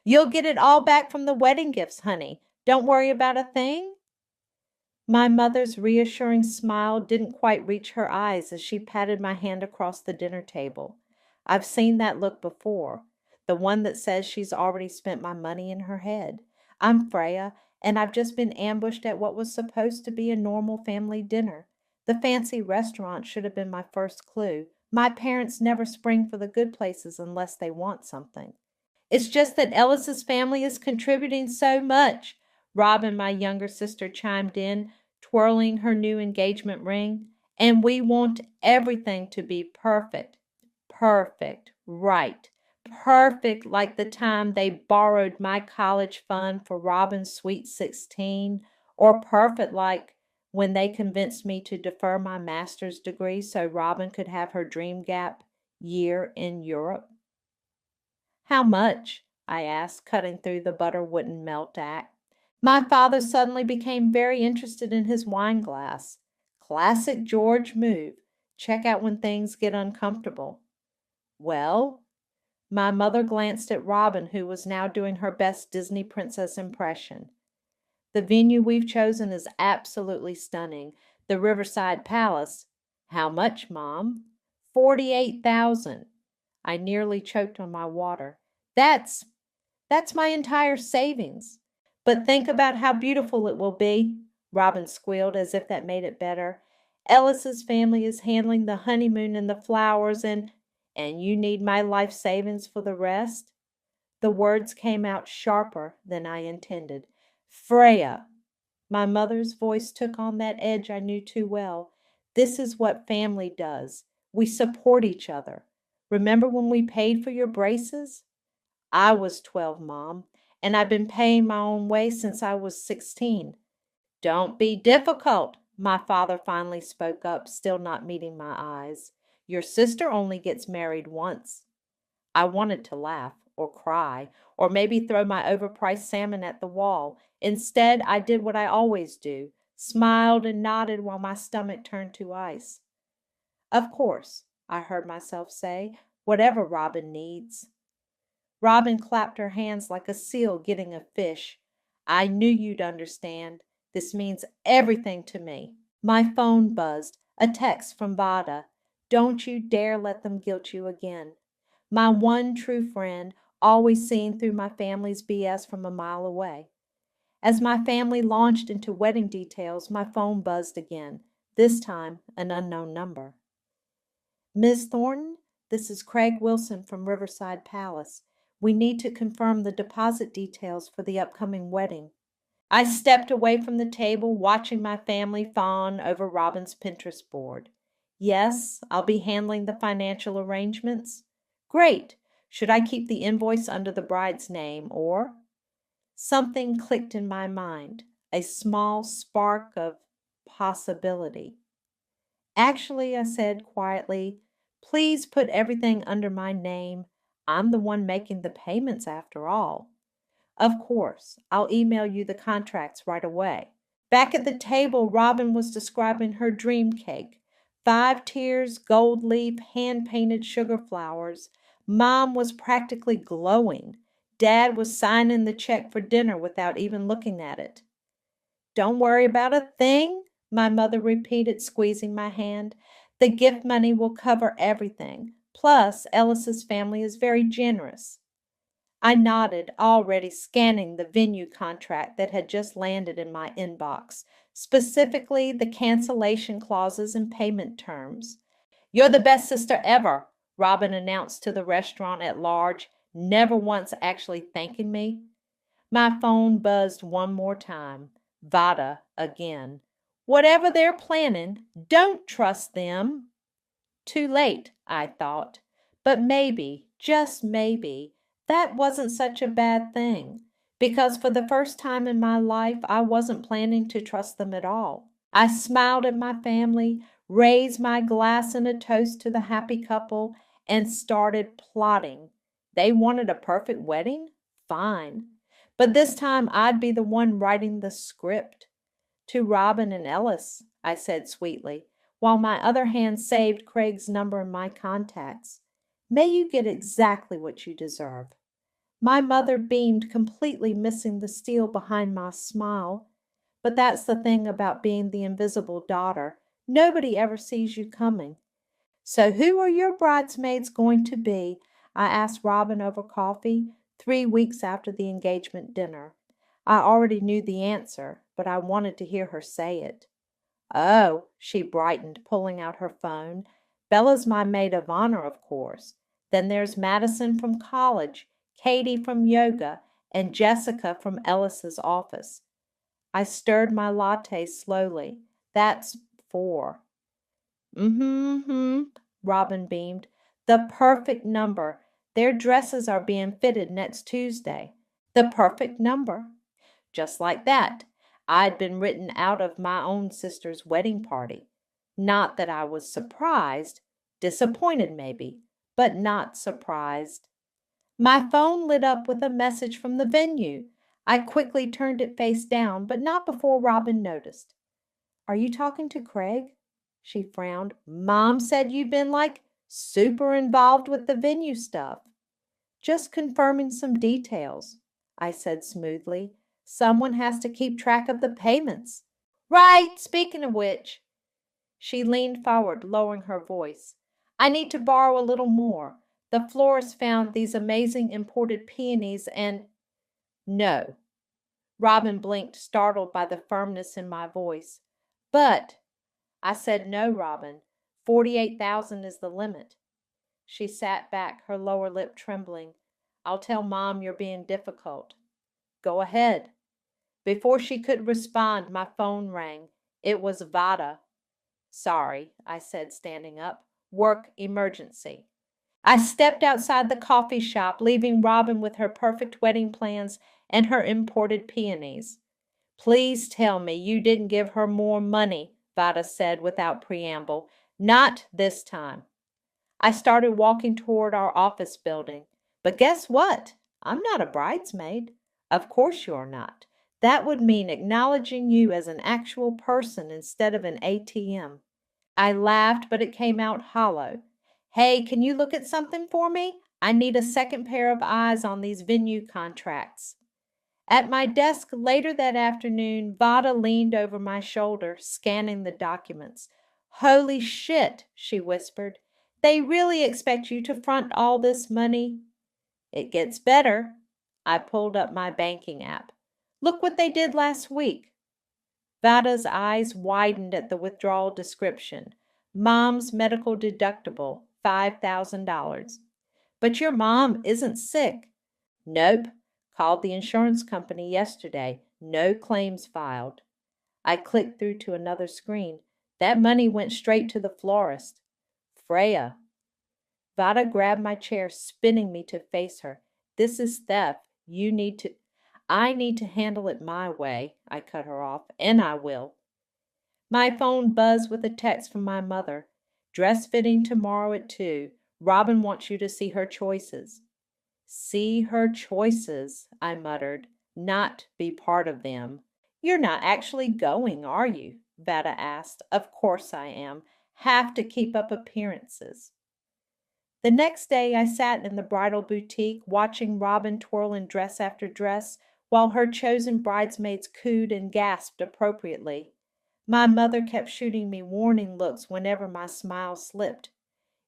You'll get it all back from the wedding gifts, honey. Don't worry about a thing." My mother's reassuring smile didn't quite reach her eyes as she patted my hand across the dinner table. I've seen that look before, the one that says she's already spent my money in her head. I'm Freya, and I've just been ambushed at what was supposed to be a normal family dinner. The fancy restaurant should have been my first clue. My parents never spring for the good places unless they want something. It's just that Ellis's family is contributing so much. Robin, my younger sister, chimed in, twirling her new engagement ring. And we want everything to be perfect. Perfect. Right. Perfect, like the time they borrowed my college fund for Robin's Sweet 16, or perfect like when they convinced me to defer my master's degree so Robin could have her dream gap year in Europe. "How much?" I asked, cutting through the butter wouldn't melt act. My father suddenly became very interested in his wine glass. Classic George move. Check out when things get uncomfortable. "Well?" My mother glanced at Robin, who was now doing her best Disney princess impression. "The venue we've chosen is absolutely stunning. The Riverside Palace." "How much, Mom?" "48,000." I nearly choked on my water. That's that's my entire savings. But think about how beautiful it will be," Robin squealed, as if that made it better. "Ellis's family is handling the honeymoon and the flowers, and you need my life savings for the rest." The words came out sharper than I intended. "Freya!" My mother's voice took on that edge I knew too well. "This is what family does. We support each other. Remember when we paid for your braces?" "I was 12, Mom, and I've been paying my own way since I was 16. "Don't be difficult," my father finally spoke up, still not meeting my eyes. "Your sister only gets married once." I wanted to laugh, or cry, or maybe throw my overpriced salmon at the wall. Instead, I did what I always do, smiled and nodded while my stomach turned to ice. "Of course," I heard myself say, "whatever Robin needs." Robin clapped her hands like a seal getting a fish. "I knew you'd understand. This means everything to me." My phone buzzed. A text from Vada. "Don't you dare let them guilt you again." My one true friend, always seeing through my family's BS from a mile away. As my family launched into wedding details, my phone buzzed again. This time, an unknown number. "Ms. Thornton, this is Craig Wilson from Riverside Palace. We need to confirm the deposit details for the upcoming wedding." I stepped away from the table, watching my family fawn over Robin's Pinterest board. "Yes, I'll be handling the financial arrangements." "Great. Should I keep the invoice under the bride's name, or—" Something clicked in my mind, a small spark of possibility. "Actually," I said quietly, "please put everything under my name. I'm the one making the payments after all." "Of course. I'll email you the contracts right away." Back at the table, Robin was describing her dream cake. 5 tiers, gold leaf, hand-painted sugar flowers. Mom was practically glowing. Dad was signing the check for dinner without even looking at it. "Don't worry about a thing," my mother repeated, squeezing my hand. "The gift money will cover everything. Plus, Ellis's family is very generous." I nodded, already scanning the venue contract that had just landed in my inbox, specifically the cancellation clauses and payment terms. "You're the best sister ever," Robin announced to the restaurant at large, never once actually thanking me. My phone buzzed one more time. Vada again. "Whatever they're planning, don't trust them." Too late, I thought. But maybe, just maybe, that wasn't such a bad thing. Because for the first time in my life, I wasn't planning to trust them at all. I smiled at my family, raised my glass in a toast to the happy couple, and started plotting. They wanted a perfect wedding? Fine. But this time I'd be the one writing the script. "To Robin and Ellis," I said sweetly, while my other hand saved Craig's number in my contacts. "May you get exactly what you deserve." My mother beamed, completely missing the steel behind my smile. But that's the thing about being the invisible daughter. Nobody ever sees you coming. So who are your bridesmaids going to be? I asked Robin over coffee, 3 weeks after the engagement dinner. I already knew the answer, but I wanted to hear her say it. Oh, she brightened, pulling out her phone. Bella's my maid of honor, of course. Then there's Madison from college, Katie from yoga, and Jessica from Ellis's office. I stirred my latte slowly. That's 4. Mm-hmm, Robin beamed. The perfect number. Their dresses are being fitted next Tuesday. The perfect number. Just like that, I'd been written out of my own sister's wedding party. Not that I was surprised, disappointed maybe, but not surprised. My phone lit up with a message from the venue. I quickly turned it face down, but not before Robin noticed. Are you talking to Craig? She frowned. Mom said you've been super involved with the venue stuff. Just confirming some details, I said smoothly. Someone has to keep track of the payments. Right, speaking of which. She leaned forward, lowering her voice. I need to borrow a little more. The florist found these amazing imported peonies and... No. Robin blinked, startled by the firmness in my voice. But, I said no, Robin. 48,000 is the limit. She sat back, her lower lip trembling. I'll tell Mom you're being difficult. Go ahead. Before she could respond, my phone rang. It was Vada. Sorry, I said, standing up. Work emergency. I stepped outside the coffee shop, leaving Robin with her perfect wedding plans and her imported peonies. Please tell me you didn't give her more money, Vada said without preamble. Not this time. I started walking toward our office building. But guess what? I'm not a bridesmaid. Of course you're not. That would mean acknowledging you as an actual person instead of an ATM. I laughed, but it came out hollow. Hey, can you look at something for me? I need a second pair of eyes on these venue contracts. At my desk later that afternoon, Vada leaned over my shoulder, scanning the documents. Holy shit, she whispered. They really expect you to front all this money? It gets better. I pulled up my banking app. Look what they did last week. Vada's eyes widened at the withdrawal description. Mom's medical deductible, $5,000. But your mom isn't sick. Nope. Called the insurance company yesterday. No claims filed. I clicked through to another screen. That money went straight to the florist. Freya. Vada grabbed my chair, spinning me to face her. This is theft. I need to handle it my way. I cut her off, and I will. My phone buzzed with a text from my mother. Dress fitting tomorrow at 2. Robin wants you to see her choices. See her choices, I muttered, not be part of them. You're not actually going, are you? Vada asked. Of course I am. Have to keep up appearances. The next day I sat in the bridal boutique, watching Robin twirl in dress after dress, while her chosen bridesmaids cooed and gasped appropriately. My mother kept shooting me warning looks whenever my smile slipped.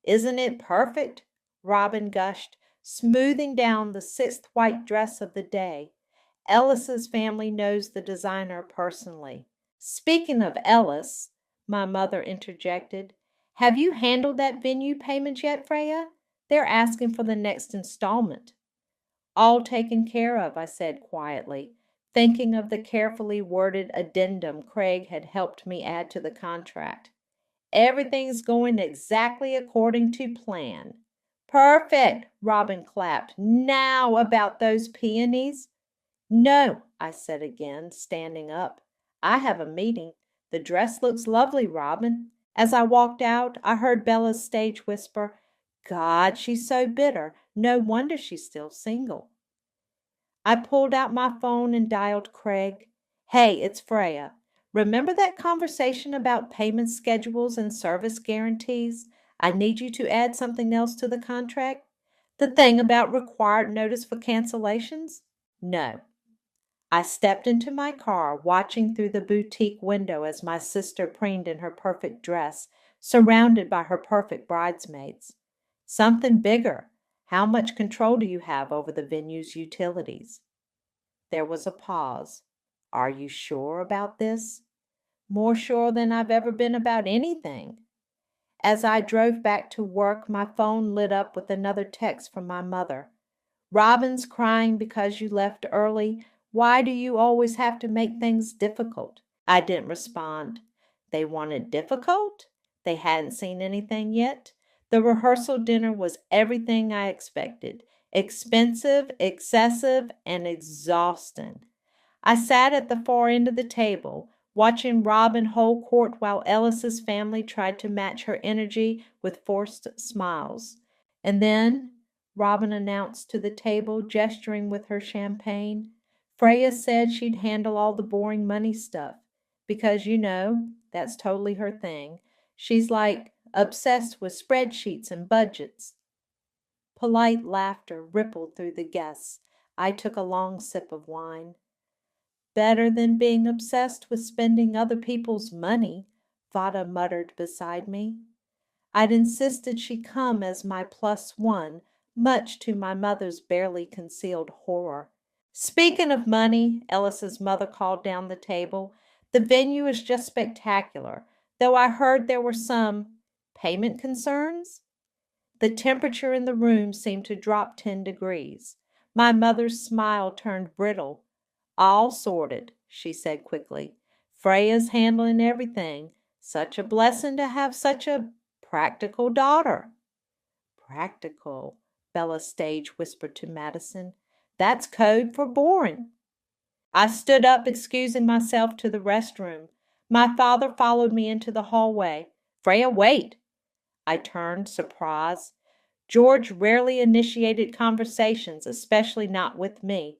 Isn't it perfect? Robin gushed, smoothing down the 6th white dress of the day. Ellis's family knows the designer personally. Speaking of Ellis, my mother interjected, have you handled that venue payment yet, Freya? They're asking for the next installment. All taken care of, I said quietly, thinking of the carefully worded addendum Craig had helped me add to the contract. Everything's going exactly according to plan. Perfect, Robin clapped. Now about those peonies. No, I said again, standing up. I have a meeting. The dress looks lovely, Robin. As I walked out, I heard Bella's stage whisper, God, she's so bitter. No wonder she's still single. I pulled out my phone and dialed Craig. Hey, it's Freya. Remember that conversation about payment schedules and service guarantees? I need you to add something else to the contract. The thing about required notice for cancellations? No. I stepped into my car, watching through the boutique window as my sister preened in her perfect dress, surrounded by her perfect bridesmaids. Something bigger. How much control do you have over the venue's utilities? There was a pause. Are you sure about this? More sure than I've ever been about anything. As I drove back to work, my phone lit up with another text from my mother. Robin's crying because you left early. Why do you always have to make things difficult? I didn't respond. They wanted difficult? They hadn't seen anything yet. The rehearsal dinner was everything I expected. Expensive, excessive, and exhausting. I sat at the far end of the table, watching Robin hold court while Ellis's family tried to match her energy with forced smiles. And then Robin announced to the table, gesturing with her champagne, Freya said she'd handle all the boring money stuff, because, that's totally her thing. She's like obsessed with spreadsheets and budgets. Polite laughter rippled through the guests. I took a long sip of wine. Better than being obsessed with spending other people's money, Vada muttered beside me. I'd insisted she come as my +1, much to my mother's barely concealed horror. Speaking of money, Ellis's mother called down the table, the venue is just spectacular, though I heard there were some payment concerns. The temperature in the room seemed to drop 10 degrees. My mother's smile turned brittle. All sorted, she said quickly. Freya's handling everything. Such a blessing to have such a practical daughter. Practical, Bella Stage whispered to Madison. That's code for boring. I stood up, excusing myself to the restroom. My father followed me into the hallway. Freya, wait. I turned, surprised. George rarely initiated conversations, especially not with me.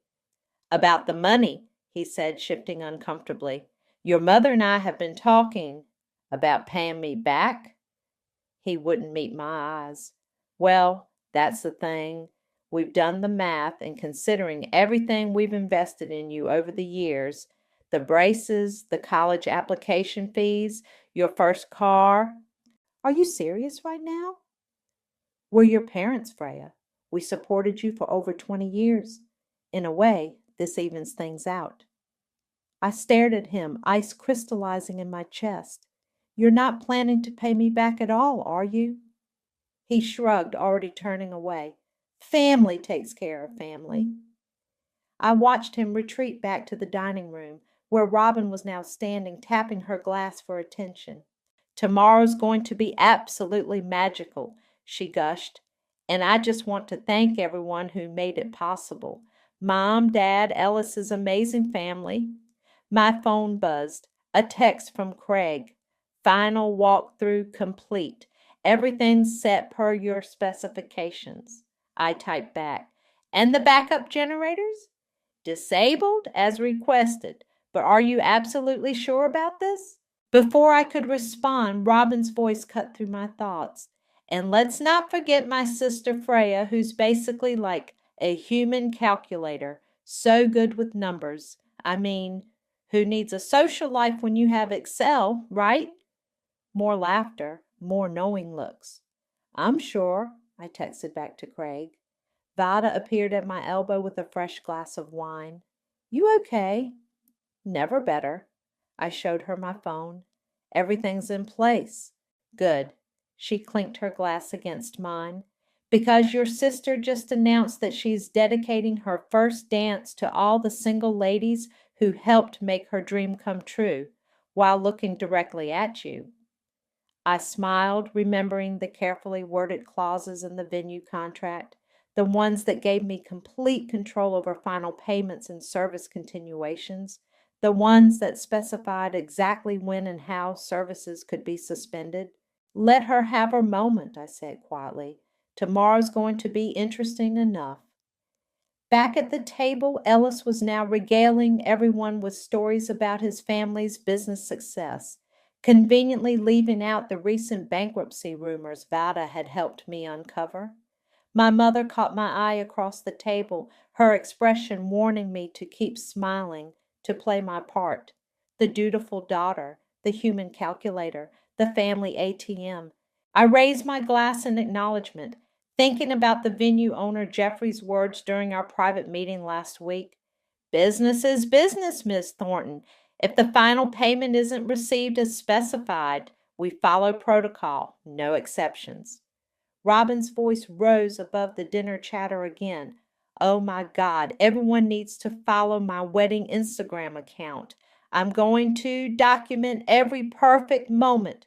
About the money, he said, shifting uncomfortably. Your mother and I have been talking about paying me back. He wouldn't meet my eyes. Well, that's the thing. We've done the math, and considering everything we've invested in you over the years, the braces, the college application fees, your first car. Are you serious right now? We're your parents, Freya. We supported you for over 20 years. In a way, this evens things out. I stared at him, ice crystallizing in my chest. You're not planning to pay me back at all, are you? He shrugged, already turning away. Family takes care of family. I watched him retreat back to the dining room, where Robin was now standing, tapping her glass for attention. Tomorrow's going to be absolutely magical, she gushed, and I just want to thank everyone who made it possible. Mom, Dad, Ellis's amazing family. My phone buzzed. A text from Craig. Final walkthrough complete. Everything's set per your specifications. I typed back. And the backup generators? Disabled as requested. But are you absolutely sure about this? Before I could respond, Robin's voice cut through my thoughts. And let's not forget my sister Freya, who's basically like a human calculator, so good with numbers. I mean, who needs a social life when you have Excel, right? More laughter, more knowing looks. I'm sure, I texted back to Craig. Vada appeared at my elbow with a fresh glass of wine. You okay? Never better. I showed her my phone. Everything's in place. Good. She clinked her glass against mine. Because your sister just announced that she's dedicating her first dance to all the single ladies who helped make her dream come true, while looking directly at you. I smiled, remembering the carefully worded clauses in the venue contract, the ones that gave me complete control over final payments and service continuations, the ones that specified exactly when and how services could be suspended. Let her have her moment, I said quietly. Tomorrow's going to be interesting enough. Back at the table, Ellis was now regaling everyone with stories about his family's business success, conveniently leaving out the recent bankruptcy rumors Vada had helped me uncover. My mother caught my eye across the table, her expression warning me to keep smiling, to play my part. The dutiful daughter, the human calculator, the family ATM. I raised my glass in acknowledgement, thinking about the venue owner Jeffrey's words during our private meeting last week. Business is business, Miss Thornton. If the final payment isn't received as specified, we follow protocol, no exceptions. Robin's voice rose above the dinner chatter again. Oh my God, everyone needs to follow my wedding Instagram account. I'm going to document every perfect moment.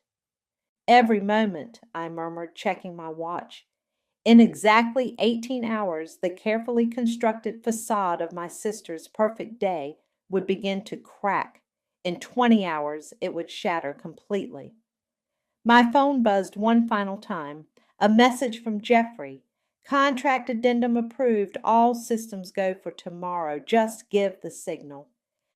Every moment, I murmured, checking my watch. In exactly 18 hours, the carefully constructed facade of my sister's perfect day would begin to crack. In 20 hours, it would shatter completely. My phone buzzed one final time. A message from Jeffrey. Contract addendum approved. All systems go for tomorrow. Just give the signal.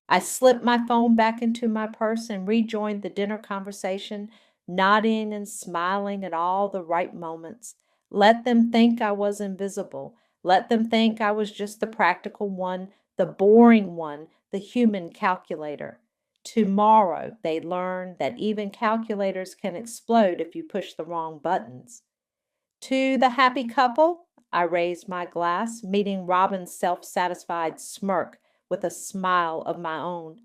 I slipped my phone back into my purse and rejoined the dinner conversation, nodding and smiling at all the right moments. Let them think I was invisible. Let them think I was just the practical one, the boring one, the human calculator. Tomorrow they learn that even calculators can explode if you push the wrong buttons. To the happy couple, I raised my glass, meeting Robin's self-satisfied smirk with a smile of my own.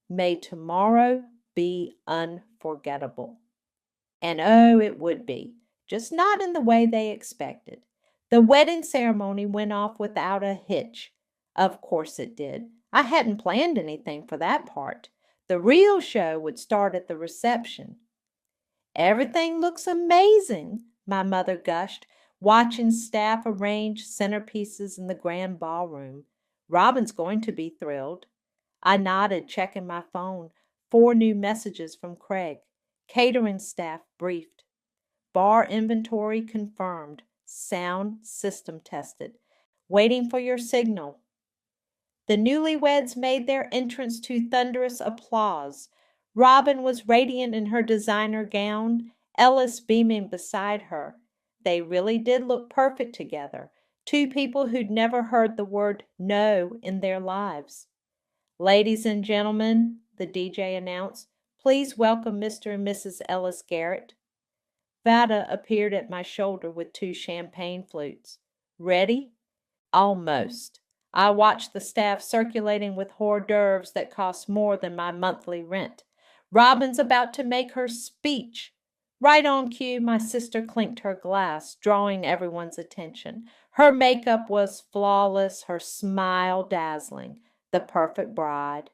May tomorrow be unforgettable. And oh, it would be, just not in the way they expected. The wedding ceremony went off without a hitch. Of course it did. I hadn't planned anything for that part. The real show would start at the reception. Everything looks amazing, my mother gushed, watching staff arrange centerpieces in the grand ballroom. Robin's going to be thrilled. I nodded, checking my phone. 4 new messages from Craig. Catering staff briefed. Bar inventory confirmed. Sound system tested. Waiting for your signal. The newlyweds made their entrance to thunderous applause. Robin was radiant in her designer gown, Ellis beaming beside her. They really did look perfect together, 2 people who'd never heard the word no in their lives. Ladies and gentlemen, the DJ announced, please welcome Mr. and Mrs. Ellis Garrett. Vada appeared at my shoulder with 2 champagne flutes. Ready? Almost. I watched the staff circulating with hors d'oeuvres that cost more than my monthly rent. Robin's about to make her speech. Right on cue, my sister clinked her glass, drawing everyone's attention. Her makeup was flawless, her smile dazzling. The perfect bride.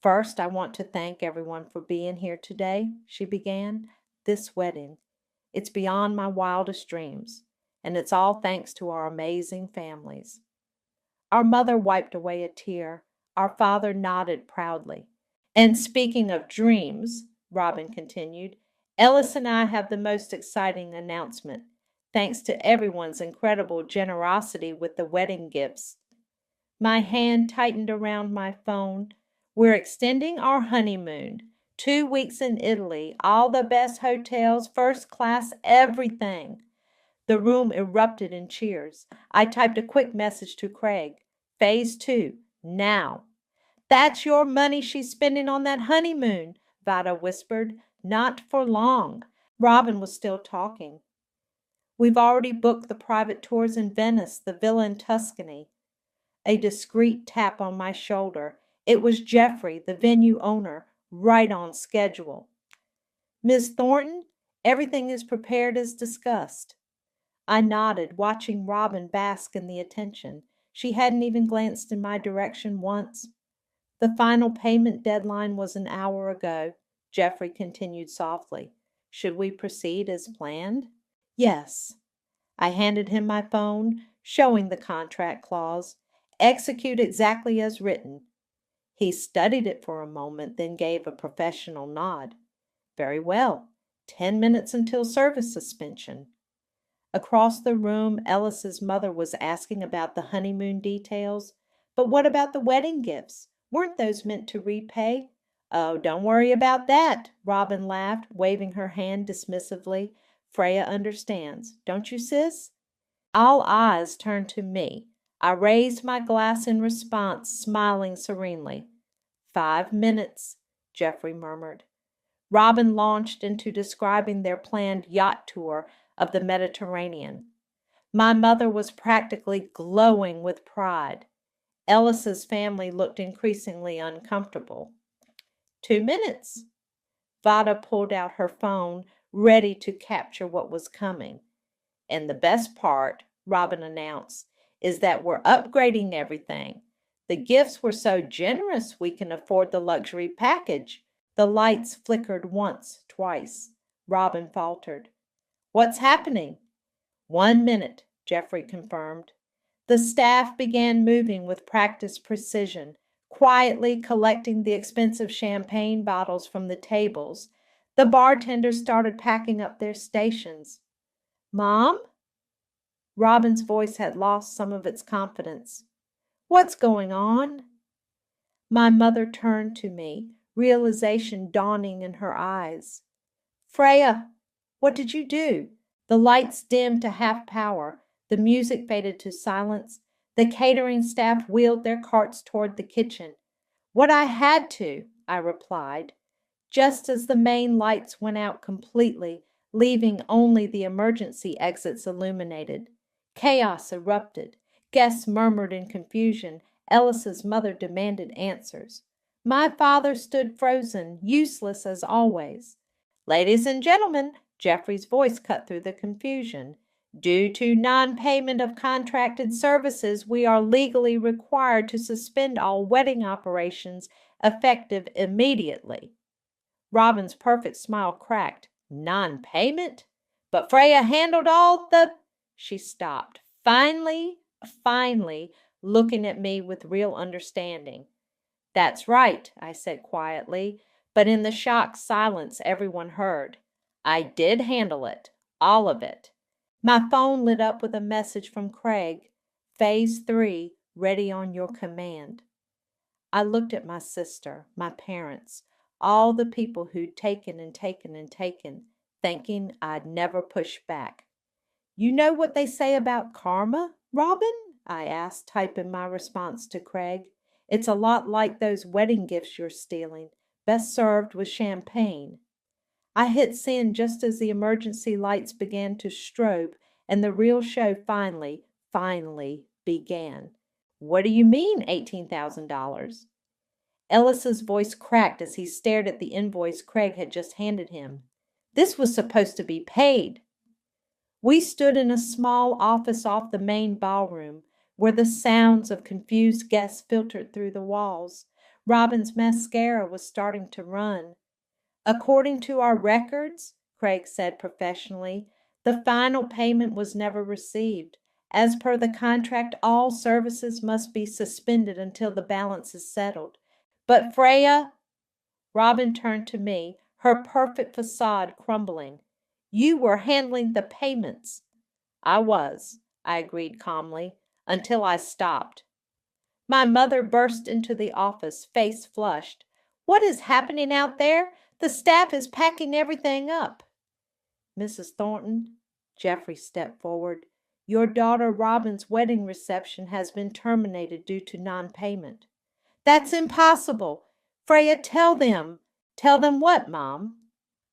First, I want to thank everyone for being here today, she began. This wedding, it's beyond my wildest dreams, and it's all thanks to our amazing families. Our mother wiped away a tear. Our father nodded proudly. And speaking of dreams, Robin continued, Ellis and I have the most exciting announcement, thanks to everyone's incredible generosity with the wedding gifts. My hand tightened around my phone. We're extending our honeymoon. 2 weeks in Italy, all the best hotels, first class, everything. The room erupted in cheers. I typed a quick message to Craig. Phase 2, now. That's your money she's spending on that honeymoon, Vada whispered. Not for long. Robin was still talking. We've already booked the private tours in Venice, the villa in Tuscany. A discreet tap on my shoulder. It was Jeffrey, the venue owner, right on schedule. Miss Thornton, everything is prepared as discussed. I nodded, watching Robin bask in the attention. She hadn't even glanced in my direction once. The final payment deadline was an hour ago, Jeffrey continued softly. Should we proceed as planned? Yes. I handed him my phone, showing the contract clause. Execute exactly as written. He studied it for a moment, then gave a professional nod. Very well. 10 minutes until service suspension. Across the room, Ellis's mother was asking about the honeymoon details. But what about the wedding gifts? Weren't those meant to repay? Oh, don't worry about that, Robin laughed, waving her hand dismissively. Freya understands. Don't you, sis? All eyes turned to me. I raised my glass in response, smiling serenely. 5 minutes, Geoffrey murmured. Robin launched into describing their planned yacht tour of the Mediterranean. My mother was practically glowing with pride. Ellis's family looked increasingly uncomfortable. 2 minutes. Vada pulled out her phone, ready to capture what was coming. And the best part, Robin announced, is that we're upgrading everything. The gifts were so generous we can afford the luxury package. The lights flickered once, twice. Robin faltered. What's happening? 1 minute, Geoffrey confirmed. The staff began moving with practiced precision, quietly collecting the expensive champagne bottles from the tables. The bartenders started packing up their stations. Mom? Robin's voice had lost some of its confidence. What's going on? My mother turned to me, realization dawning in her eyes. Freya, what did you do? The lights dimmed to half power. The music faded to silence. The catering staff wheeled their carts toward the kitchen. What I had to, I replied, just as the main lights went out completely, leaving only the emergency exits illuminated. Chaos erupted. Guests murmured in confusion. Ellis's mother demanded answers. My father stood frozen, useless as always. Ladies and gentlemen, Geoffrey's voice cut through the confusion. Due to non-payment of contracted services, we are legally required to suspend all wedding operations effective immediately. Robin's perfect smile cracked. Non-payment? But Freya handled all the... She stopped, finally, looking at me with real understanding. That's right, I said quietly, but in the shocked silence everyone heard. I did handle it, all of it. My phone lit up with a message from Craig. Phase 3, ready on your command. I looked at my sister, my parents, all the people who'd taken and taken and taken, thinking I'd never push back. You know what they say about karma, Robin? I asked, typing my response to Craig. It's a lot like those wedding gifts you're stealing, best served with champagne. I hit send just as the emergency lights began to strobe and the real show finally began. What do you mean, $18,000? Ellis's voice cracked as he stared at the invoice Craig had just handed him. This was supposed to be paid. We stood in a small office off the main ballroom, where the sounds of confused guests filtered through the walls. Robin's mascara was starting to run. According to our records, Craig said professionally, the final payment was never received. As per the contract, all services must be suspended until the balance is settled. But Freya, Robin turned to me, her perfect facade crumbling. You were handling the payments. I was, I agreed calmly, until I stopped. My mother burst into the office, face flushed. What is happening out there? The staff is packing everything up. Mrs. Thornton, Geoffrey stepped forward. Your daughter Robin's wedding reception has been terminated due to non-payment. That's impossible. Freya, tell them. Tell them what, Mom?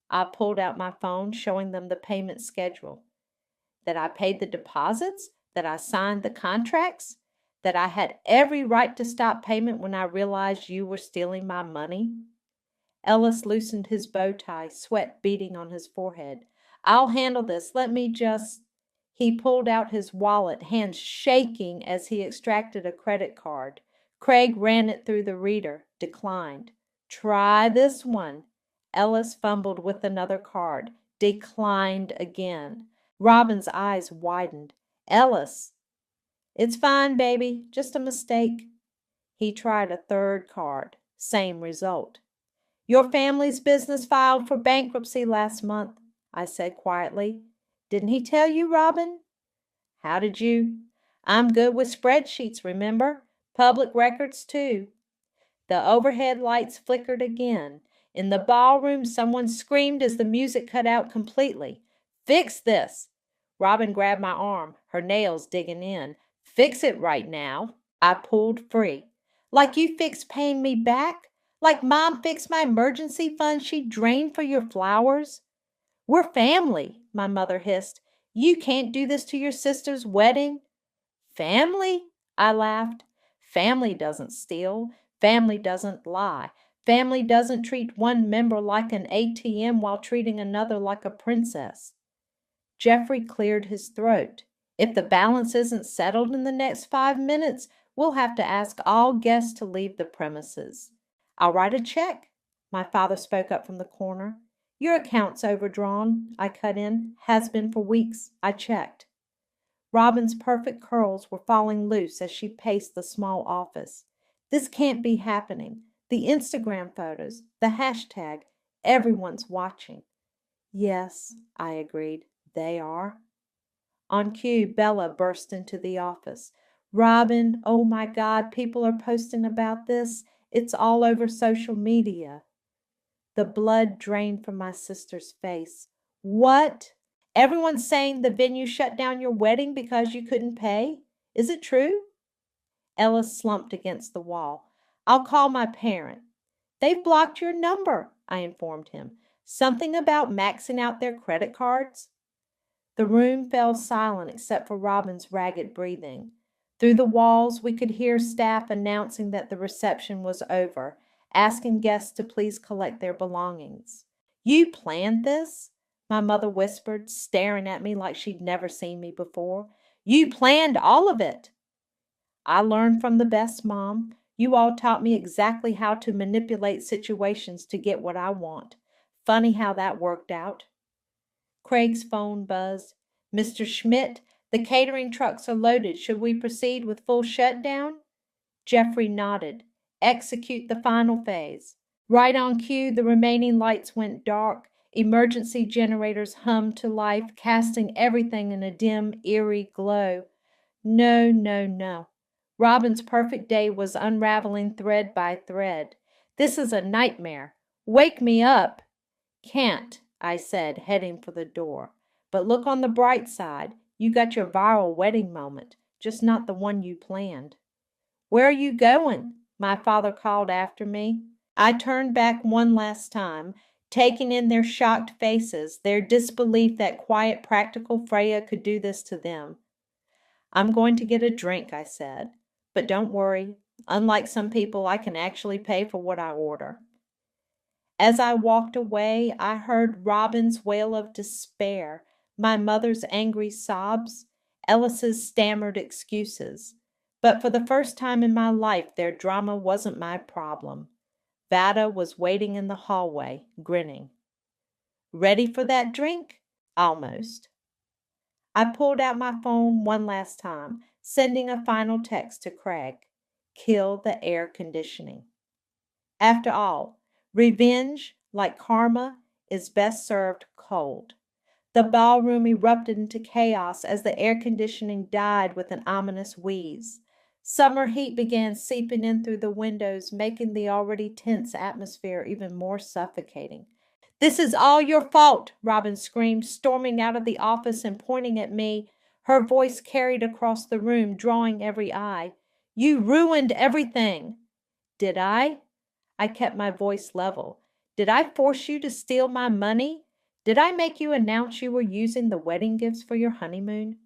I pulled out my phone, showing them the payment schedule. That I paid the deposits? That I signed the contracts? That I had every right to stop payment when I realized you were stealing my money? Ellis loosened his bow tie, sweat beading on his forehead. I'll handle this. Let me just... He pulled out his wallet, hands shaking as he extracted a credit card. Craig ran it through the reader, declined. Try this one. Ellis fumbled with another card, declined again. Robin's eyes widened. Ellis. It's fine, baby. Just a mistake. He tried a third card. Same result. Your family's business filed for bankruptcy last month, I said quietly. Didn't he tell you, Robin? How did you? I'm good with spreadsheets, remember? Public records, too. The overhead lights flickered again. In the ballroom, someone screamed as the music cut out completely. Fix this! Robin grabbed my arm, her nails digging in. Fix it right now. I pulled free. Like you fixed paying me back? Like Mom fixed my emergency fund she drained for your flowers? We're family, my mother hissed. You can't do this to your sister's wedding. Family? I laughed. Family doesn't steal. Family doesn't lie. Family doesn't treat one member like an ATM while treating another like a princess. Jeffrey cleared his throat. If the balance isn't settled in the next 5 minutes, we'll have to ask all guests to leave the premises. I'll write a check, my father spoke up from the corner. Your account's overdrawn, I cut in. Has been for weeks. I checked. Robin's perfect curls were falling loose as she paced the small office. This can't be happening. The Instagram photos, the hashtag, everyone's watching. Yes, I agreed. They are. On cue, Bella burst into the office. Robin, oh my God, people are posting about this. It's all over social media. The blood drained from my sister's face. What? Everyone's saying the venue shut down your wedding because you couldn't pay? Is it true? Ellis slumped against the wall. I'll call my parent. They've blocked your number, I informed him. Something about maxing out their credit cards? The room fell silent except for Robin's ragged breathing. Through the walls, we could hear staff announcing that the reception was over, asking guests to please collect their belongings. You planned this? My mother whispered, staring at me like she'd never seen me before. You planned all of it. I learned from the best, Mom. You all taught me exactly how to manipulate situations to get what I want. Funny how that worked out. Craig's phone buzzed. Mr. Schmidt, the catering trucks are loaded. Should we proceed with full shutdown? Jeffrey nodded. Execute the final phase. Right on cue, the remaining lights went dark. Emergency generators hummed to life, casting everything in a dim, eerie glow. No, no, no. Robin's perfect day was unraveling thread by thread. This is a nightmare. Wake me up. Can't, I said, heading for the door. But look on the bright side. You got your viral wedding moment, just not the one you planned. Where are you going? My father called after me. I turned back one last time, taking in their shocked faces, their disbelief that quiet, practical Freya could do this to them. I'm going to get a drink, I said. But don't worry. Unlike some people, I can actually pay for what I order. As I walked away, I heard Robin's wail of despair, my mother's angry sobs, Ellis's stammered excuses. But for the first time in my life, their drama wasn't my problem. Vada was waiting in the hallway, grinning. Ready for that drink? Almost. I pulled out my phone one last time, sending a final text to Craig. Kill the air conditioning. After all, revenge, like karma, is best served cold. The ballroom erupted into chaos as the air conditioning died with an ominous wheeze. Summer heat began seeping in through the windows, making the already tense atmosphere even more suffocating. This is all your fault, Robin screamed, storming out of the office and pointing at me. Her voice carried across the room, drawing every eye. You ruined everything. Did I? I kept my voice level. Did I force you to steal my money? Did I make you announce you were using the wedding gifts for your honeymoon?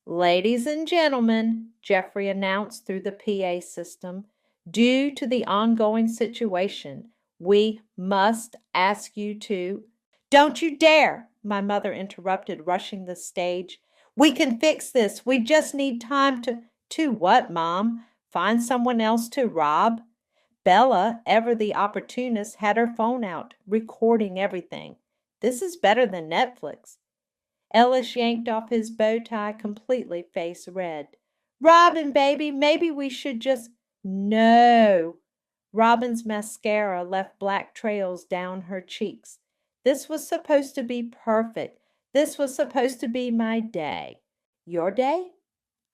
Ladies and gentlemen, Jeffrey announced through the PA system, due to the ongoing situation, we must ask you to... Don't you dare, my mother interrupted, rushing the stage. We can fix this. We just need time to... To what, Mom? Find someone else to rob? Bella, ever the opportunist, had her phone out, recording everything. This is better than Netflix. Ellis yanked off his bow tie, completely face red. Robin, baby, maybe we should just... No. Robin's mascara left black trails down her cheeks. This was supposed to be perfect. This was supposed to be my day. Your day?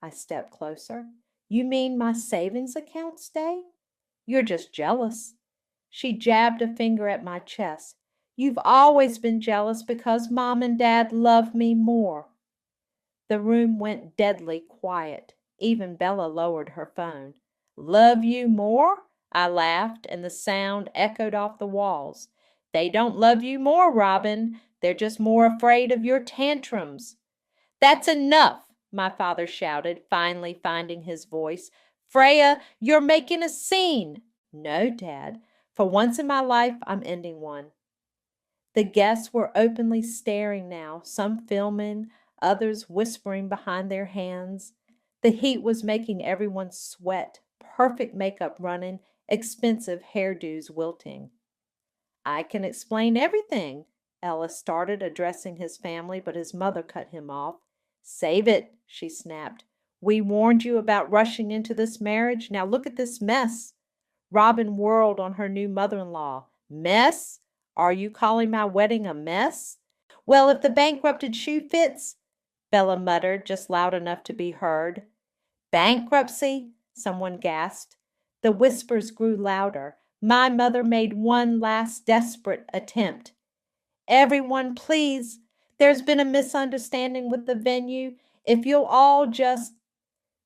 I stepped closer. You mean my savings account's day? You're just jealous. She jabbed a finger at my chest. You've always been jealous because Mom and Dad love me more. The room went deadly quiet. Even Bella lowered her phone. "Love you more?" I laughed, and the sound echoed off the walls. "They don't love you more, Robin. They're just more afraid of your tantrums." "That's enough!" my father shouted, finally finding his voice. "Freya, you're making a scene!" "No, Dad. For once in my life, I'm ending one." The guests were openly staring now, some filming, others whispering behind their hands. The heat was making everyone sweat, perfect makeup running, expensive hairdos wilting. "I can explain everything," Ellis started, addressing his family, but his mother cut him off. "Save it," she snapped. "We warned you about rushing into this marriage. Now look at this mess." Robin whirled on her new mother-in-law. "Mess? Are you calling my wedding a mess?" "Well, if the bankrupted shoe fits," Bella muttered, just loud enough to be heard. "Bankruptcy?" someone gasped. The whispers grew louder. My mother made one last desperate attempt. "Everyone, please, there's been a misunderstanding with the venue. If you'll all just—"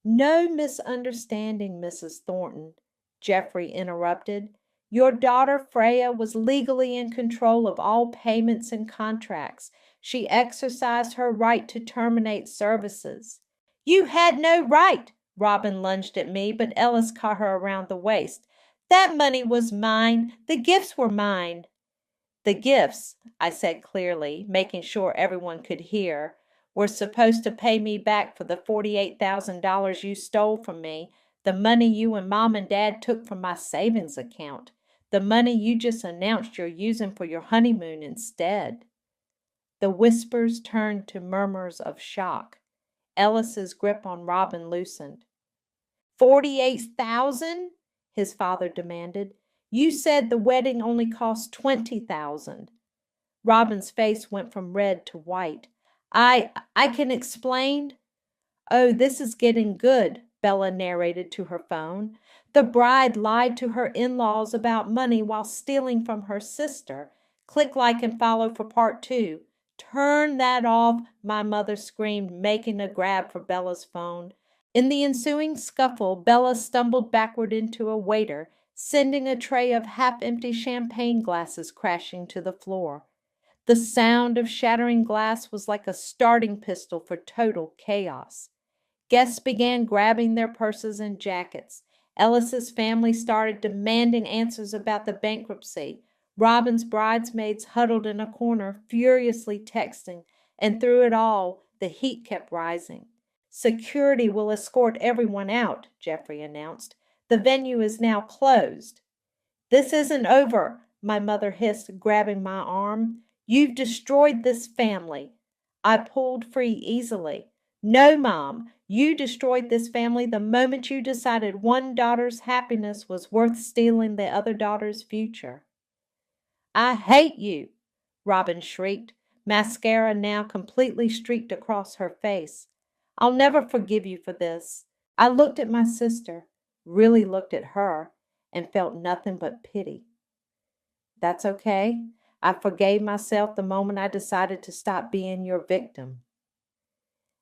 "No misunderstanding, Mrs. Thornton," Geoffrey interrupted. "Your daughter Freya was legally in control of all payments and contracts. She exercised her right to terminate services." "You had no right!" Robin lunged at me, but Ellis caught her around the waist. "That money was mine. The gifts were mine." "The gifts," I said clearly, making sure everyone could hear, "were supposed to pay me back for the $48,000 you stole from me, the money you and Mom and Dad took from my savings account, the money you just announced you're using for your honeymoon instead." The whispers turned to murmurs of shock. Ellis's grip on Robin loosened. "48,000?" his father demanded. "You said the wedding only cost 20,000." Robin's face went from red to white. I can explain." "Oh, this is getting good," Bella narrated to her phone. "The bride lied to her in-laws about money while stealing from her sister. Click like and follow for part 2. "Turn that off," my mother screamed, making a grab for Bella's phone. In the ensuing scuffle, Bella stumbled backward into a waiter, sending a tray of half-empty champagne glasses crashing to the floor. The sound of shattering glass was like a starting pistol for total chaos. Guests began grabbing their purses and jackets. Ellis's family started demanding answers about the bankruptcy. Robin's bridesmaids huddled in a corner, furiously texting, and through it all, the heat kept rising. "Security will escort everyone out," Geoffrey announced. "The venue is now closed." "This isn't over," my mother hissed, grabbing my arm. "You've destroyed this family." I pulled free easily. "No, Mom, you destroyed this family the moment you decided one daughter's happiness was worth stealing the other daughter's future." "I hate you!" Robin shrieked, mascara now completely streaked across her face. "I'll never forgive you for this." I looked at my sister, really looked at her, and felt nothing but pity. "That's okay. I forgave myself the moment I decided to stop being your victim."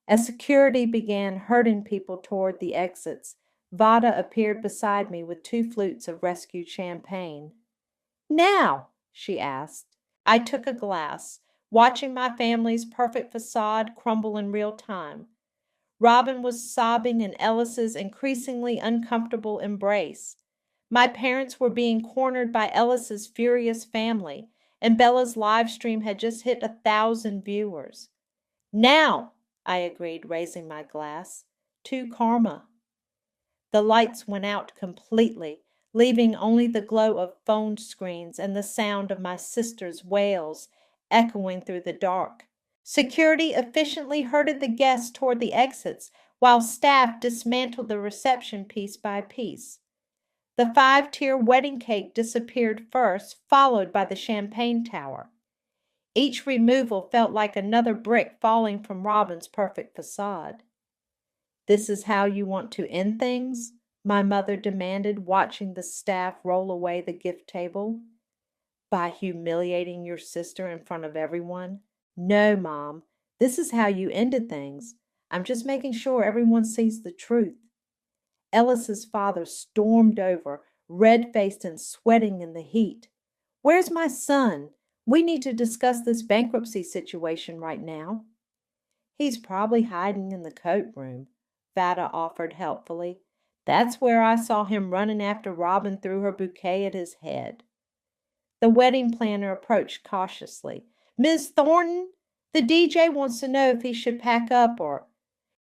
As security began herding people toward the exits, Vada appeared beside me with 2 flutes of rescued champagne. "Now?" she asked. I took a glass, watching my family's perfect facade crumble in real time. Robin was sobbing in Ellis's increasingly uncomfortable embrace. My parents were being cornered by Ellis's furious family, and Bella's live stream had just hit 1,000 viewers. "Now," I agreed, raising my glass. "To Karma." The lights went out completely, leaving only the glow of phone screens and the sound of my sister's wails echoing through the dark. Security efficiently herded the guests toward the exits, while staff dismantled the reception piece by piece. The 5-tier wedding cake disappeared first, followed by the champagne tower. Each removal felt like another brick falling from Robin's perfect facade. "This is how you want to end things?" my mother demanded, watching the staff roll away the gift table. "By humiliating your sister in front of everyone?" "No, Mom. This is how you ended things. I'm just making sure everyone sees the truth. Ellis's father stormed over, red-faced and sweating in the heat. Where's my son? We need to discuss this bankruptcy situation right now. He's probably hiding in the coat room, Vada offered helpfully. That's where I saw him running after Robin threw her bouquet at his head. The wedding planner approached cautiously. Miss Thornton, the DJ wants to know if he should pack up or...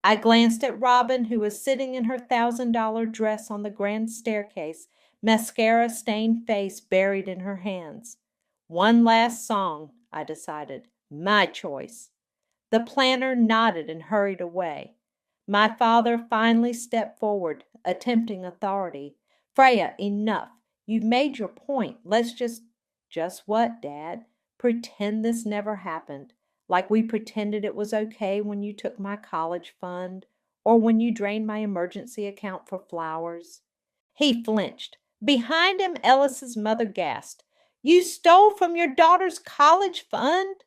I glanced at Robin, who was sitting in her $1,000 dress on the grand staircase, mascara-stained face buried in her hands. One last song, I decided. My choice. The planner nodded and hurried away. My father finally stepped forward, attempting authority. Freya, enough. You've made your point. Let's just what, Dad? Pretend this never happened. Like we pretended it was okay when you took my college fund or when you drained my emergency account for flowers. He flinched. Behind him, Ellis's mother gasped. You stole from your daughter's college fund?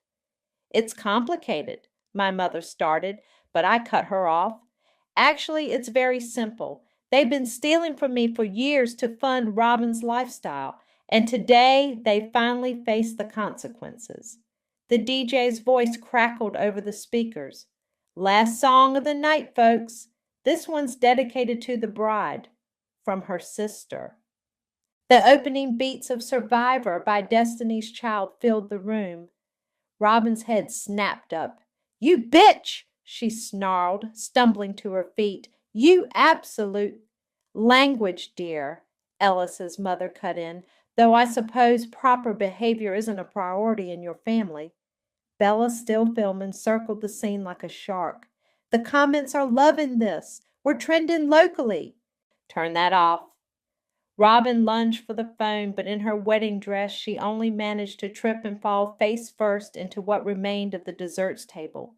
It's complicated, my mother started, but I cut her off. Actually, it's very simple. They've been stealing from me for years to fund Robin's lifestyle, and today they finally face the consequences. The DJ's voice crackled over the speakers. Last song of the night, folks. This one's dedicated to the bride, from her sister. The opening beats of Survivor by Destiny's Child filled the room. Robin's head snapped up. You bitch! She snarled, stumbling to her feet. You absolute... Language, dear, Ellis's mother cut in, though I suppose proper behavior isn't a priority in your family. Bella Stillfillman circled the scene like a shark. The comments are loving this. We're trending locally. Turn that off. Robin lunged for the phone, but in her wedding dress she only managed to trip and fall face first into what remained of the desserts table.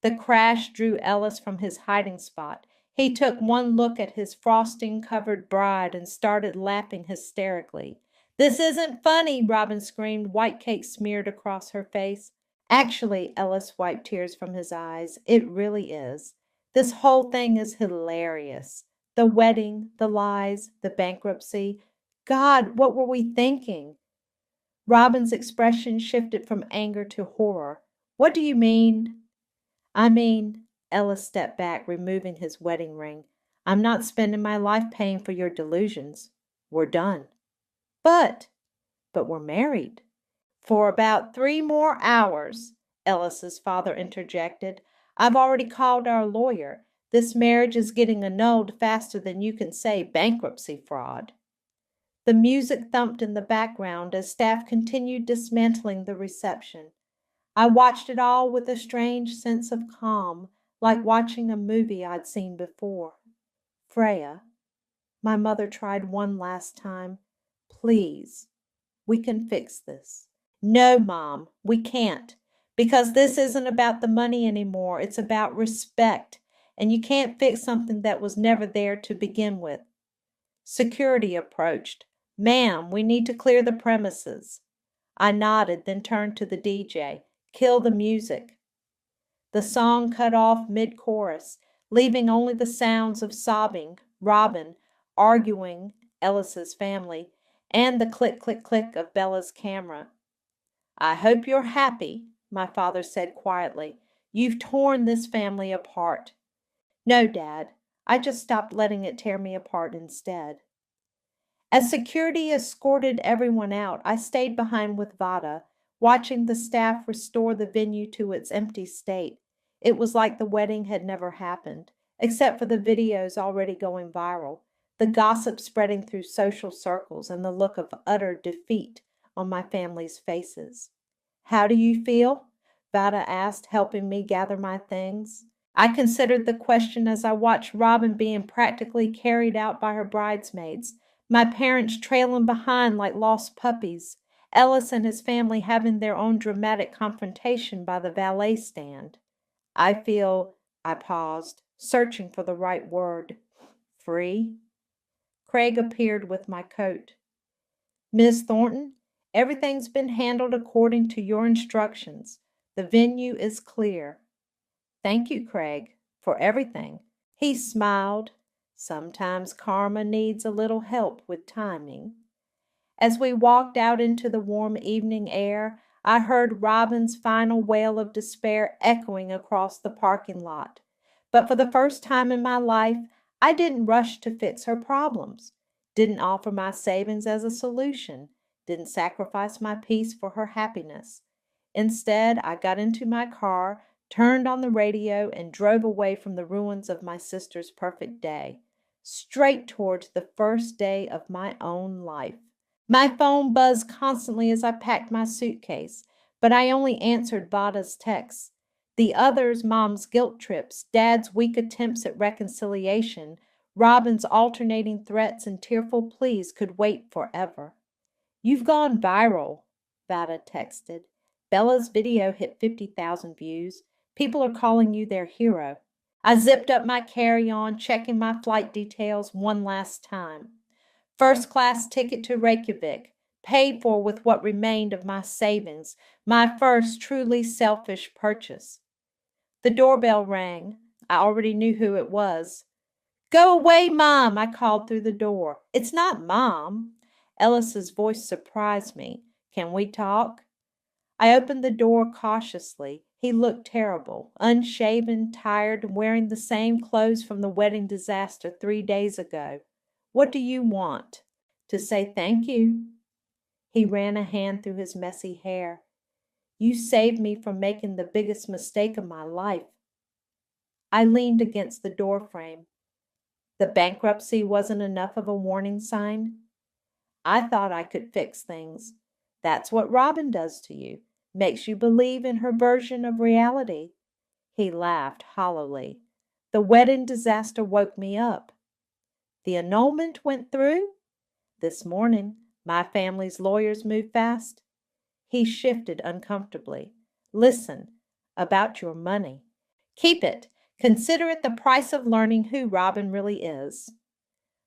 The crash drew Ellis from his hiding spot. He took one look at his frosting-covered bride and started laughing hysterically. This isn't funny, Robin screamed, white cake smeared across her face. Actually, Ellis wiped tears from his eyes, it really is. This whole thing is hilarious. The wedding, the lies, the bankruptcy. God, what were we thinking? Robin's expression shifted from anger to horror. What do you mean? I mean, Ellis stepped back, removing his wedding ring. I'm not spending my life paying for your delusions. We're done. But we're married. For about 3 more hours, Ellis's father interjected. I've already called our lawyer. This marriage is getting annulled faster than you can say bankruptcy fraud. The music thumped in the background as staff continued dismantling the reception. I watched it all with a strange sense of calm, like watching a movie I'd seen before. Freya, my mother tried one last time. Please, we can fix this. No, Mom, we can't, because this isn't about the money anymore. It's about respect, and you can't fix something that was never there to begin with. Security approached. Ma'am, we need to clear the premises. I nodded, then turned to the DJ. Kill the music. The song cut off mid-chorus, leaving only the sounds of sobbing, Robin, arguing, Ellis's family, and the click-click-click of Bella's camera. I hope you're happy, my father said quietly. You've torn this family apart. No, Dad, I just stopped letting it tear me apart instead. As security escorted everyone out, I stayed behind with Vada, watching the staff restore the venue to its empty state. It was like the wedding had never happened, except for the videos already going viral, the gossip spreading through social circles, and the look of utter defeat on my family's faces. How do you feel? Vada asked, helping me gather my things. I considered the question as I watched Robin being practically carried out by her bridesmaids, my parents trailing behind like lost puppies, Ellis and his family having their own dramatic confrontation by the valet stand. I paused, searching for the right word. Free? Craig appeared with my coat. Miss Thornton, everything's been handled according to your instructions. The venue is clear. Thank you, Craig, For everything. He smiled. Sometimes karma needs a little help with timing. As we walked out into the warm evening air, I heard Robin's final wail of despair echoing across the parking lot. But for the first time in my life, I didn't rush to fix her problems, didn't offer my savings as a solution, didn't sacrifice my peace for her happiness. Instead, I got into my car, turned on the radio, and drove away from the ruins of my sister's perfect day, straight towards the first day of my own life. My phone buzzed constantly as I packed my suitcase, but I only answered Vada's texts. The others, Mom's guilt trips, Dad's weak attempts at reconciliation, Robin's alternating threats and tearful pleas could wait forever. "You've gone viral," Vada texted. "Bella's video hit 50,000 views. People are calling you their hero." I zipped up my carry-on, checking my flight details one last time. First-class ticket to Reykjavik, paid for with what remained of my savings, my first truly selfish purchase. The doorbell rang. I already knew who it was. "Go away, Mom," I called through the door. "It's not Mom." Ellis's voice surprised me. "Can we talk?" I opened the door cautiously. He looked terrible, unshaven, tired, and wearing the same clothes from the wedding disaster 3 days ago. "What do you want?" "To say thank you." He ran a hand through his messy hair. "You saved me from making the biggest mistake of my life." I leaned against the doorframe. The bankruptcy wasn't enough of a warning sign? I thought I could fix things. That's what Robin does to you. Makes you believe in her version of reality. He laughed hollowly. The wedding disaster woke me up. The annulment went through? This morning, my family's lawyers moved fast. He shifted uncomfortably. "Listen, about your money. Keep it. Consider it the price of learning who Robin really is."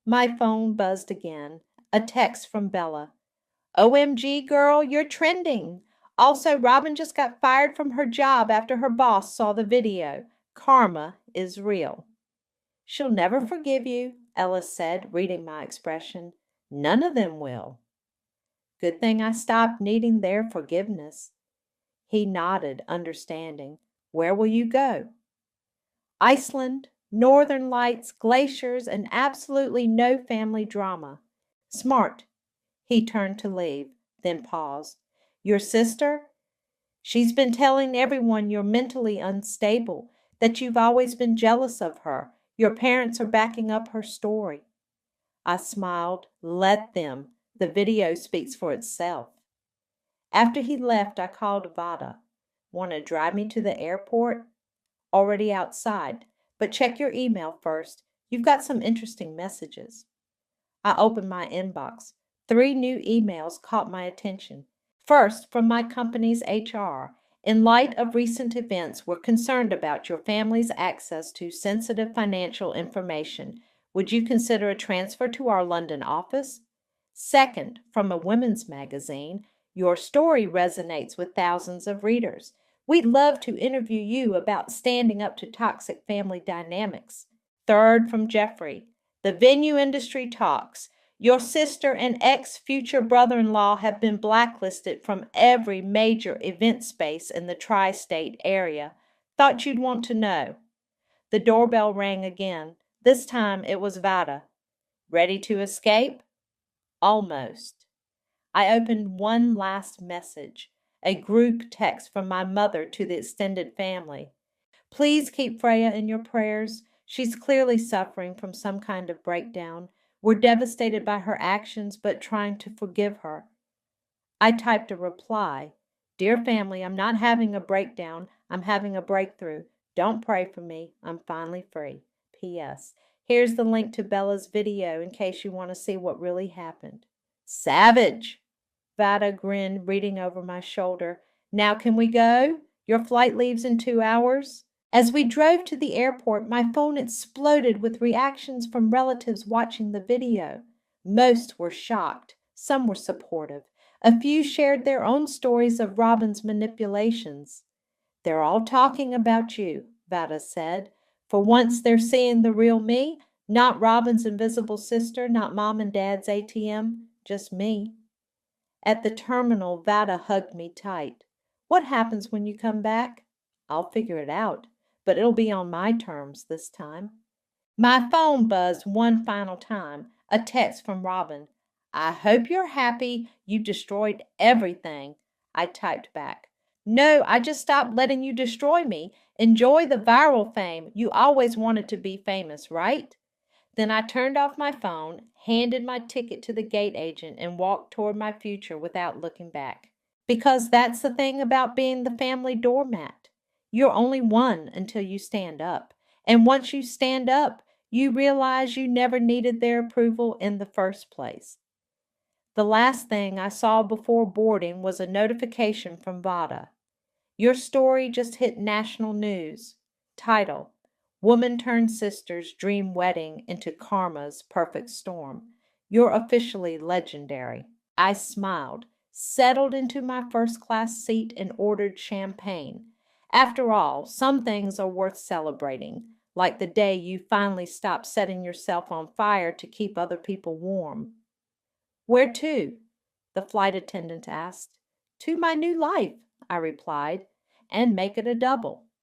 My phone buzzed again. A text from Bella. "OMG, girl, you're trending. Also, Robin just got fired from her job after her boss saw the video. Karma is real." "She'll never forgive you," Ellis said, reading my expression. "None of them will." Good thing I stopped needing their forgiveness. He nodded, understanding. "Where will you go?" "Iceland, northern lights, glaciers, and absolutely no family drama." "Smart." He turned to leave, then paused. "Your sister? She's been telling everyone you're mentally unstable, that you've always been jealous of her. Your parents are backing up her story." I smiled. Let them. The video speaks for itself. After he left, I called Vada. "Want to drive me to the airport?" "Already outside. But check your email first. You've got some interesting messages." I opened my inbox. 3 new emails caught my attention. First, from my company's HR. "In light of recent events, we're concerned about your family's access to sensitive financial information. Would you consider a transfer to our London office?" Second, from a women's magazine. "Your story resonates with thousands of readers. We'd love to interview you about standing up to toxic family dynamics." Third, from Jeffrey. "The venue industry talks. Your sister and ex-future brother-in-law have been blacklisted from every major event space in the tri-state area. Thought you'd want to know." The doorbell rang again. This time it was Vada. "Ready to escape?" "Almost." I opened one last message, a group text from my mother to the extended family. "Please keep Freya in your prayers. She's clearly suffering from some kind of breakdown. We're devastated by her actions, but trying to forgive her." I typed a reply. "Dear family, I'm not having a breakdown. I'm having a breakthrough. Don't pray for me. I'm finally free. P.S. Here's the link to Bella's video in case you want to see what really happened." "Savage!" Vada grinned, reading over my shoulder. "Now can we go? Your flight leaves in 2 hours." As we drove to the airport, my phone exploded with reactions from relatives watching the video. Most were shocked. Some were supportive. A few shared their own stories of Robin's manipulations. "They're all talking about you," Vada said. For once they're seeing the real me, not Robin's invisible sister, not Mom and Dad's ATM, just me. At the terminal, Vada hugged me tight. What happens when you come back? I'll figure it out, but it'll be on my terms this time. My phone buzzed one final time. A text from Robin. I hope you're happy. You destroyed everything. I typed back. No, I just stopped letting you destroy me. Enjoy the viral fame. You always wanted to be famous, right? Then I turned off my phone, handed my ticket to the gate agent, and walked toward my future without looking back. Because that's the thing about being the family doormat. You're only one until you stand up. And once you stand up, you realize you never needed their approval in the first place. The last thing I saw before boarding was a notification from Vada. Your story just hit national news. Title: Woman Turned Sisters Dream Wedding into Karma's Perfect Storm. You're officially legendary. I smiled, settled into my first-class seat, and ordered champagne. After all, some things are worth celebrating, like the day you finally stopped setting yourself on fire to keep other people warm. Where to? The flight attendant asked. To my new life, I replied, and make it a double.